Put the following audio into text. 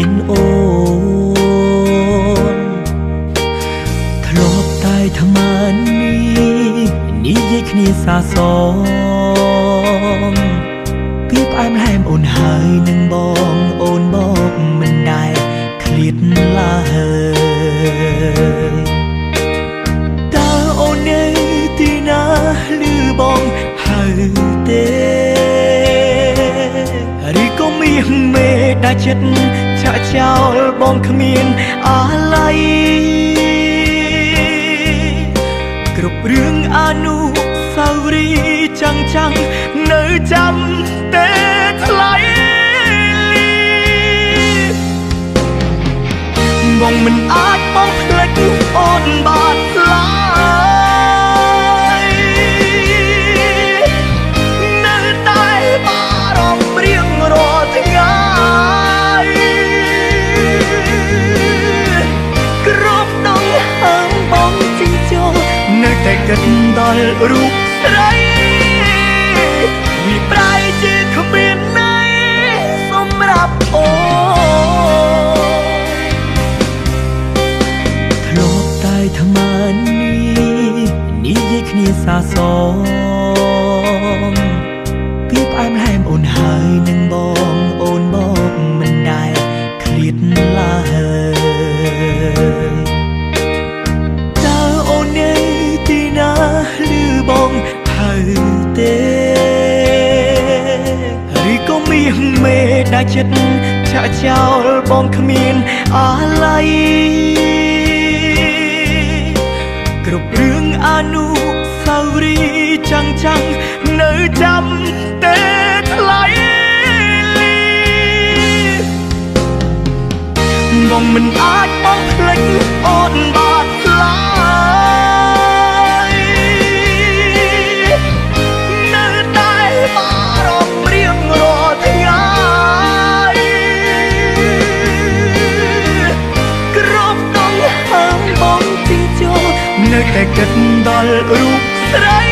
មានអូនធ្លាប់តែថ្មើរនេះនិយាយគ្នាសាសងពីផ្អែមល្ហែមអូនហើយនឹងបងអូនមកមិនដែលឃ្លាតឡើយតើអូននៅទីណាឮបងហៅទេឬក៏មានមេដាច់ចិត្តចាក់ចោលបងគ្មានអាឡ័យគ្រប់រឿងអនុស្សាវរីយ៍ចាំងនៅចាំតែថ្លៃបងមិនអាចបងភ្លេចអូនបានឡើយនៅតែបារម្ភរៀងរាល់ថ្ងៃគ្រប់ដងហើមបងជិះចូលនៅតែគិតដល់រូបស្រីវាប្រែជាគ្មានន័យសម្រាប់អូនធ្លាប់តែថ្មើរនេះនិយាយគ្នាសាសងពីផ្អែមល្ហែមអូនហើយនឹងបងអូនមកមិនដែលឃ្លាតឡើយតើអូននៅទីណាឮបងហៅទេឬក៏មានមេដាច់ចិត្តចាក់ចោលបងគ្មានអាឡ័យគ្រប់រឿងអនុស្សាវរីយ៍ចាំងនៅចាំតែថ្លៃបងមិនអាចបងភ្លេចអូនបានឡើយនៅតែបារម្ភរៀងរាល់ថ្ងៃគ្រប់ដងហើមបងជិះចូលនៅតែគិតដល់រូបស្រី